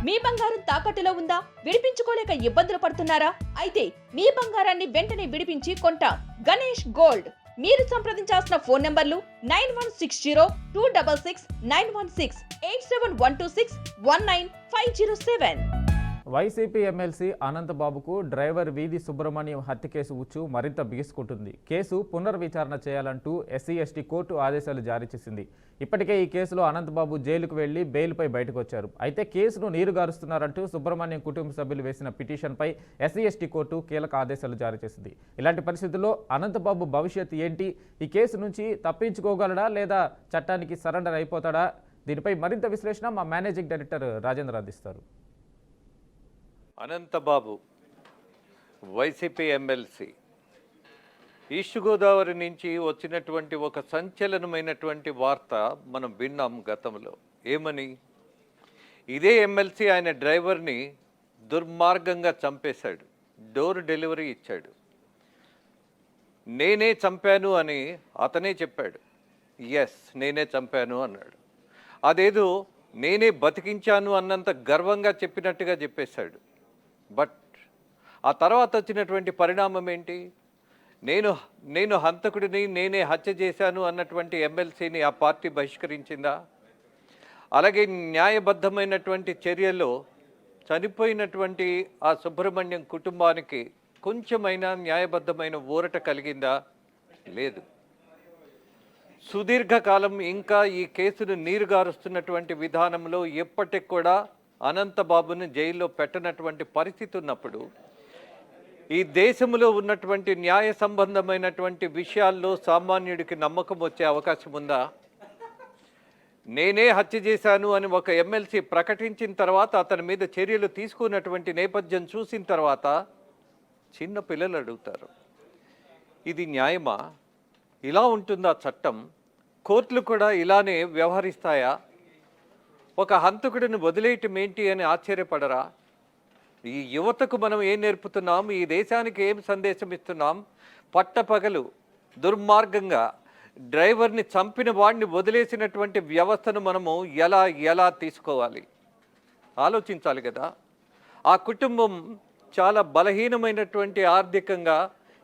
మీ బంగారం తాకట్టులో ఉందా? విడిపించుకోలేక ఇబ్బందులు పడుతున్నారా? అయితే మీ బంగారాన్ని వెంటనే విడిపించి కొంటాం. గణేష్ గోల్డ్. మీరు సంప్రదించాల్సిన ఫోన్ నంబర్లు 9160-266-916, 8712619507. వైసీపీ ఎమ్మెల్సీ అనంతబాబుకు డ్రైవర్ వీధి సుబ్రహ్మణ్యం హత్య కేసు ఉచ్చు మరింత బిగుసుకుంటుంది. కేసు పునర్విచారణ చేయాలంటూ ఎస్సీ ఎస్టీ కోర్టు ఆదేశాలు జారీ చేసింది. ఇప్పటికే ఈ కేసులో అనంతబాబు జైలుకు వెళ్లి బెయిల్పై బయటకు వచ్చారు. అయితే కేసును నీరుగారుస్తున్నారంటూ సుబ్రహ్మణ్యం కుటుంబ సభ్యులు వేసిన పిటిషన్పై ఎస్సీ ఎస్టీ కోర్టు కీలక ఆదేశాలు జారీ చేసింది. ఇలాంటి పరిస్థితుల్లో అనంతబాబు భవిష్యత్తు ఏంటి? ఈ కేసు నుంచి తప్పించుకోగలడా లేదా చట్టానికి సరెండర్ అయిపోతాడా? దీనిపై మరింత విశ్లేషణ మా మేనేజింగ్ డైరెక్టర్ రాజేంద్ర అందిస్తారు. Anantha Babu YCP MLC east Godavari నుంచి వచ్చినటువంటి ఒక సంచలనమైనటువంటి వార్త మనం విన్నాం గతంలో. ఏమని? ఇదే ఎమ్మెల్సీ ఆయన డ్రైవర్ని దుర్మార్గంగా చంపేశాడు, డోర్ డెలివరీ ఇచ్చాడు. నేనే చంపాను అని అతనే చెప్పాడు. ఎస్, నేనే చంపాను అన్నాడు. అదేదో నేనే బతికించాను అన్నంత గర్వంగా చెప్పినట్టుగా చెప్పేశాడు. బట్ ఆ తర్వాత వచ్చినటువంటి పరిణామం ఏంటి? నేను హంతకుడిని, నేనే హత్య చేశాను అన్నటువంటి ఎమ్మెల్సీని ఆ పార్టీ బహిష్కరించిందా? అలాగే న్యాయబద్ధమైనటువంటి చర్యలో చనిపోయినటువంటి ఆ సుబ్రహ్మణ్యం కుటుంబానికి కొంచెమైనా న్యాయబద్ధమైన ఊరట కలిగిందా? లేదు. సుదీర్ఘకాలం ఇంకా ఈ కేసును నీరుగారుస్తున్నటువంటి విధానంలో ఎప్పటికి కూడా అనంతబాబుని జైల్లో పెట్టనటువంటి పరిస్థితి ఉన్నప్పుడు ఈ దేశంలో ఉన్నటువంటి న్యాయ సంబంధమైనటువంటి విషయాల్లో సామాన్యుడికి నమ్మకం వచ్చే అవకాశం ఉందా? నేనే హత్య చేశాను అని ఒక ఎమ్మెల్సీ ప్రకటించిన తర్వాత అతని మీద చర్యలు తీసుకున్నటువంటి నేపథ్యం చూసిన తర్వాత చిన్న పిల్లలు అడుగుతారు, ఇది న్యాయమా? ఇలా ఉంటుందా చట్టం? కోర్టులు కూడా ఇలానే వ్యవహరిస్తాయా? ఒక హంతకుడిని వదిలేయటం ఏంటి అని ఆశ్చర్యపడరా? ఈ యువతకు మనం ఏం నేర్పుతున్నాం? ఈ దేశానికి ఏం సందేశం ఇస్తున్నాం? పట్టపగలు దుర్మార్గంగా డ్రైవర్ని చంపిన వాడిని వదిలేసినటువంటి వ్యవస్థను మనము ఎలా తీసుకోవాలి? ఆలోచించాలి కదా. ఆ కుటుంబం చాలా బలహీనమైనటువంటి ఆర్థికంగా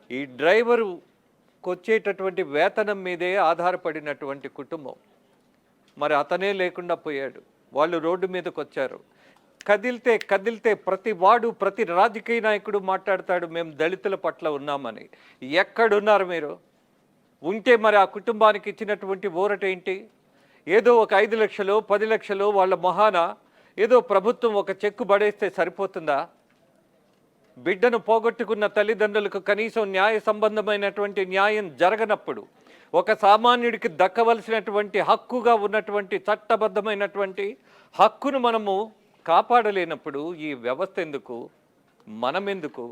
ఈ డ్రైవరుకు వచ్చేటటువంటి వేతనం మీదే ఆధారపడినటువంటి కుటుంబం. మరి అతనే లేకుండా పోయాడు. వాళ్ళు రోడ్డు మీదకి వచ్చారు. కదిలితే ప్రతి వాడు, ప్రతి రాజకీయ నాయకుడు మాట్లాడతాడు, మేము దళితుల పట్ల ఉన్నామని. ఎక్కడున్నారు మీరు? ఉంటే మరి ఆ కుటుంబానికి ఇచ్చినటువంటి ఊరట ఏంటి? ఏదో ఒక 5 లక్షలు 10 లక్షలు వాళ్ళ మొహాన ఏదో ప్రభుత్వం ఒక చెక్కు పడేస్తే సరిపోతుందా? బిడ్డను పోగొట్టుకున్న తల్లిదండ్రులకు కనీసం న్యాయ సంబంధమైనటువంటి న్యాయం జరగనప్పుడు, ఒక సామాన్యుడికి దక్కవలసినటువంటి హక్కుగా ఉన్నటువంటి చట్టబద్ధమైనటువంటి హక్కును మనము కాపాడలేనప్పుడు ఈ వ్యవస్థ ఎందుకు? మనం ఎందుకు?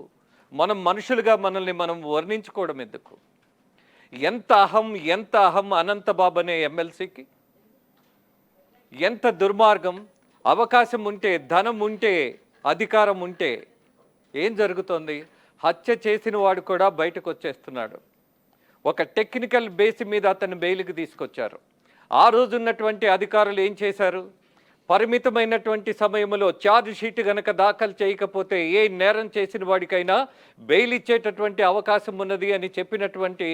మనం మనుషులుగా మనల్ని మనం వర్ణించుకోవడం ఎందుకు? ఎంత అహం అనంతబాబు అనే ఎమ్మెల్సీకి! ఎంత దుర్మార్గం! అవకాశం ఉంటే, ధనం ఉంటే, అధికారం ఉంటే ఏం జరుగుతోంది? హత్య చేసిన వాడు కూడా బయటకు వచ్చేస్తున్నాడు. ఒక టెక్నికల్ బేస్ మీద అతన్ని బెయిల్కి తీసుకొచ్చారు. ఆ రోజు ఉన్నటువంటి అధికారులు ఏం చేశారు? పరిమితమైనటువంటి సమయంలో ఛార్జ్ షీట్ కనుక దాఖలు చేయకపోతే ఏ నేరం చేసిన వాడికైనా బెయిల్ ఇచ్చేటటువంటి అవకాశం ఉన్నది అని చెప్పినటువంటి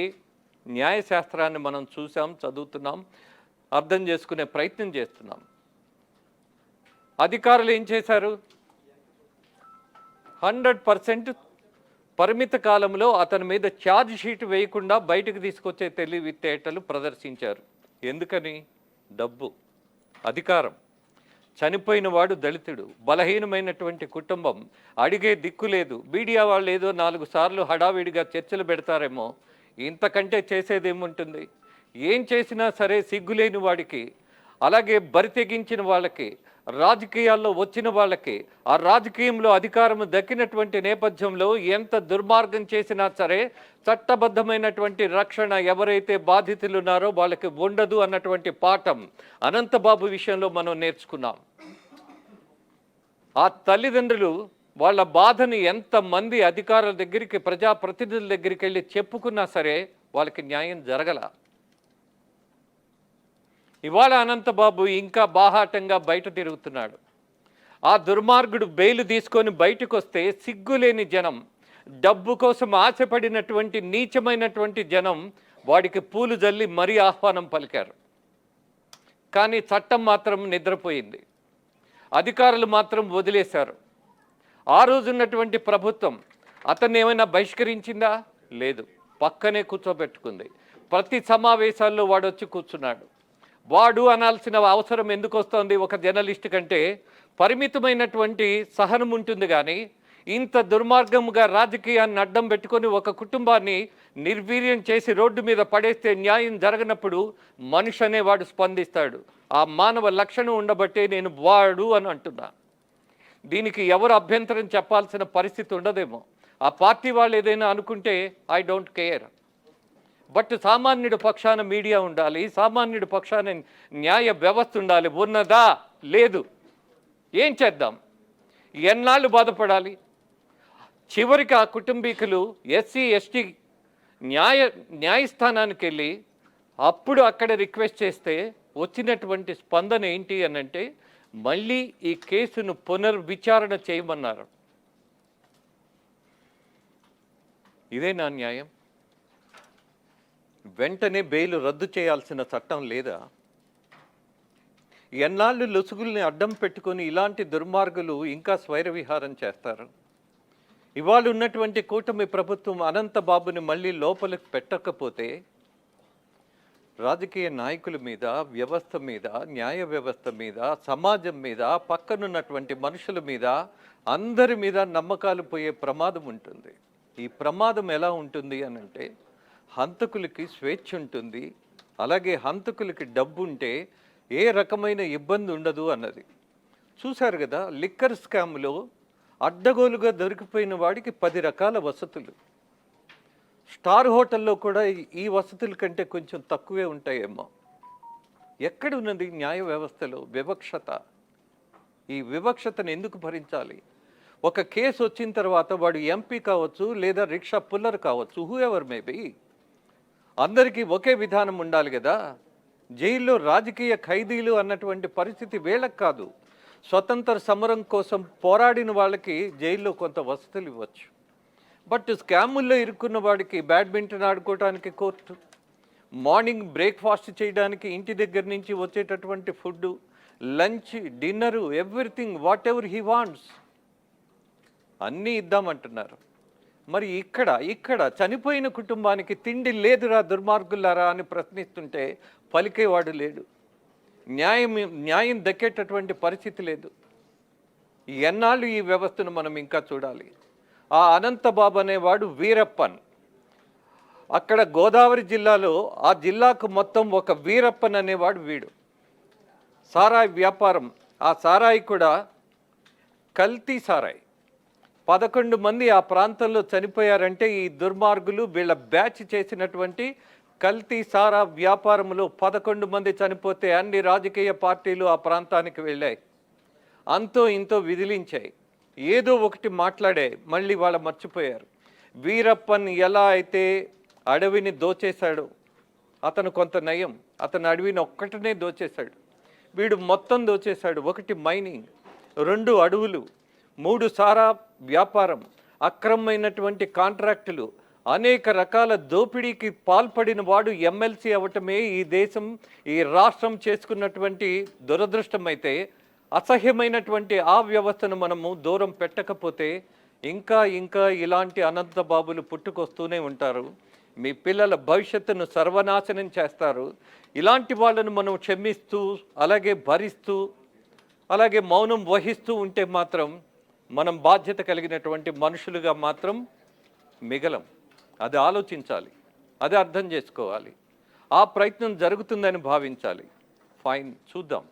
న్యాయశాస్త్రాన్ని మనం చూసాం, చదువుతున్నాం, అర్థం చేసుకునే ప్రయత్నం చేస్తున్నాం. అధికారులు ఏం చేశారు? 100% పరిమిత కాలంలో అతని మీద ఛార్జ్ షీట్ వేయకుండా బయటకు తీసుకొచ్చే తెలివితేటలు ప్రదర్శించారు. ఎందుకని? డబ్బు, అధికారం. చనిపోయిన వాడు దళితుడు, బలహీనమైనటువంటి కుటుంబం, అడిగే దిక్కు లేదు. మీడియా వాళ్ళు ఏదో 4 సార్లు హడావిడిగా చర్చలు పెడతారేమో, ఇంతకంటే చేసేదేముంటుంది? ఏం చేసినా సరే సిగ్గులేని వాడికి, అలాగే బరి తెగించిన వాళ్ళకి, రాజకీయాల్లో వచ్చిన వాళ్ళకి, ఆ రాజకీయంలో అధికారం దక్కినటువంటి నేపథ్యంలో ఎంత దుర్మార్గం చేసినా సరే చట్టబద్ధమైనటువంటి రక్షణ ఎవరైతే బాధితులు ఉన్నారో వాళ్ళకి ఉండదు అన్నటువంటి పాఠం అనంతబాబు విషయంలో మనం నేర్చుకున్నాం. ఆ తల్లిదండ్రులు వాళ్ళ బాధని ఎంతమంది అధికారుల దగ్గరికి, ప్రజాప్రతినిధుల దగ్గరికి వెళ్ళి చెప్పుకున్నా సరే వాళ్ళకి న్యాయం జరగల. ఇవాళ అనంతబాబు ఇంకా బాహాటంగా బయట తిరుగుతున్నాడు. ఆ దుర్మార్గుడు బెయిల్ తీసుకొని బయటకు వస్తే సిగ్గులేని జనం, డబ్బు కోసం ఆశపడినటువంటి నీచమైనటువంటి జనం వాడికి పూలు జల్లి మరీ ఆహ్వానం పలికారు. కానీ చట్టం మాత్రం నిద్రపోయింది, అధికారులు మాత్రం వదిలేశారు. ఆ రోజున్నటువంటి ప్రభుత్వం అతన్ని ఏమైనా బహిష్కరించిందా? లేదు, పక్కనే కూర్చోబెట్టుకుంది. ప్రతి సమావేశాల్లో వాడు వచ్చి కూర్చున్నాడు. వాడు అనాల్సిన అవసరం ఎందుకు వస్తుంది? ఒక జర్నలిస్ట్ కంటే పరిమితమైనటువంటి సహనం ఉంటుంది, కానీ ఇంత దుర్మార్గంగా రాజకీయాన్ని అడ్డం పెట్టుకొని ఒక కుటుంబాన్ని నిర్వీర్యం చేసి రోడ్డు మీద పడేస్తే న్యాయం జరగనప్పుడు మనిషి అనేవాడు స్పందిస్తాడు. ఆ మానవ లక్షణం ఉండబట్టే నేను వాడు అని అంటున్నా. దీనికి ఎవరు అభ్యంతరం చెప్పాల్సిన పరిస్థితి ఉండదేమో. ఆ పార్టీ వాళ్ళు ఏదైనా అనుకుంటే ఐ డోంట్ కేర్. బట్ సామాన్యుడి పక్షాన మీడియా ఉండాలి, సామాన్యుడి పక్షాన న్యాయ వ్యవస్థ ఉండాలి. ఉన్నదా? లేదు. ఏం చేద్దాం? ఎన్నాళ్ళు బాధపడాలి? చివరికి ఆ కుటుంబీకులు ఎస్సీ ఎస్టీ న్యాయస్థానానికి వెళ్ళి అప్పుడు అక్కడ రిక్వెస్ట్ చేస్తే వచ్చినటువంటి స్పందన ఏంటి అని అంటే, మళ్ళీ ఈ కేసును పునర్విచారణ చేయమన్నారు. ఇదే నా న్యాయం? వెంటనే బెయిల్ రద్దు చేయాల్సిన చట్టం లేదా? ఎన్నాళ్ళు లొసుగుల్ని అడ్డం పెట్టుకొని ఇలాంటి దుర్మార్గులు ఇంకా స్వైర విహారం చేస్తారు? ఇవాళ ఉన్నటువంటి కూటమి ప్రభుత్వం అనంతబాబుని మళ్ళీ లోపలికి పెట్టకపోతే రాజకీయ నాయకుల మీద, వ్యవస్థ మీద, న్యాయ వ్యవస్థ మీద, సమాజం మీద, పక్కనున్నటువంటి మనుషుల మీద, అందరి మీద నమ్మకాలు పోయే ప్రమాదం ఉంటుంది. ఈ ప్రమాదం ఎలా ఉంటుంది అని అంటే, హంతకులకి స్వేచ్ఛ ఉంటుంది, అలాగే హంతకులకి డబ్బు ఉంటే ఏ రకమైన ఇబ్బంది ఉండదు అన్నది. చూశారు కదా, లిక్కర్ స్కామ్లో అడ్డగోలుగా దొరికిపోయిన వాడికి 10 రకాల వసతులు. స్టార్ హోటల్లో కూడా ఈ వసతుల కంటే కొంచెం తక్కువే ఉంటాయేమో. ఎక్కడ ఉన్నది న్యాయ వ్యవస్థలో వివక్షత? ఈ వివక్షతను ఎందుకు భరించాలి? ఒక కేసు వచ్చిన తర్వాత వాడు ఎంపీ కావచ్చు, లేదా రిక్షా పుల్లర్ కావచ్చు, హూ ఎవర్ మేబీ, అందరికీ ఒకే విధానం ఉండాలి కదా. జైల్లో రాజకీయ ఖైదీలు అన్నటువంటి పరిస్థితి వీళ్ళకి కాదు. స్వతంత్ర సమరం కోసం పోరాడిన వాళ్ళకి జైల్లో కొంత వసతులు ఇవ్వచ్చు. బట్ స్కాముల్లో ఇరుక్కున్న వాడికి బ్యాడ్మింటన్ ఆడుకోవడానికి కోర్టు, మార్నింగ్ బ్రేక్ఫాస్ట్ చేయడానికి ఇంటి దగ్గర నుంచి వచ్చేటటువంటి food, lunch, dinner, everything what ever he wants అన్నీ ఇద్దామంటున్నారు. మరి ఇక్కడ చనిపోయిన కుటుంబానికి తిండి లేదురా దుర్మార్గులారా అని ప్రశ్నిస్తుంటే పలికేవాడు లేడు. న్యాయం దక్కేటటువంటి పరిస్థితి లేదు. ఎన్నాళ్ళు ఈ వ్యవస్థను మనం ఇంకా చూడాలి? ఆ అనంతబాబు అనేవాడు వీరప్పన్, అక్కడ గోదావరి జిల్లాలో ఆ జిల్లాకు మొత్తం ఒక వీరప్పన్ అనేవాడు వీడు. సారాయి వ్యాపారం, ఆ సారాయి కూడా కల్తీ సారాయి. 11 మంది ఆ ప్రాంతంలో చనిపోయారంటే ఈ దుర్మార్గులు వీళ్ళ బ్యాచ్ చేసినటువంటి కల్తీ సారా వ్యాపారంలో 11 మంది చనిపోతే అన్ని రాజకీయ పార్టీలు ఆ ప్రాంతానికి వెళ్ళాయి, అంతో ఇంతో విదిలించాయి, ఏదో ఒకటి మాట్లాడే, మళ్ళీ వాళ్ళు మర్చిపోయారు. వీరప్పన్ ఎలా అయితే అడవిని దోచేశాడు, అతను కొంత నయం, అతను అడవిని ఒక్కటనే దోచేశాడు, వీడు మొత్తం దోచేశాడు. 1 మైనింగ్, 2 అడవులు, 3 సారా వ్యాపారం, అక్రమమైనటువంటి కాంట్రాక్టులు, అనేక రకాల దోపిడీకి పాల్పడిన వాడు ఎమ్మెల్సీ అవ్వటమే ఈ దేశం, ఈ రాష్ట్రం చేసుకున్నటువంటి దురదృష్టం. అయితే అసహ్యమైనటువంటి ఆ వ్యవస్థను మనము దూరం పెట్టకపోతే ఇంకా ఇలాంటి అనంతబాబులు పుట్టుకొస్తూనే ఉంటారు. మీ పిల్లల భవిష్యత్తును సర్వనాశనం చేస్తారు. ఇలాంటి వాళ్ళను మనం క్షమిస్తూ, అలాగే భరిస్తూ, అలాగే మౌనం వహిస్తూ ఉంటే మాత్రం మనం బాధ్యత కలిగినటువంటి మనుషులుగా మాత్రం మిగలం. అది ఆలోచించాలి, అది అర్థం చేసుకోవాలి. ఆ ప్రయత్నం జరుగుతుందని భావించాలి. ఫైన్, చూద్దాం.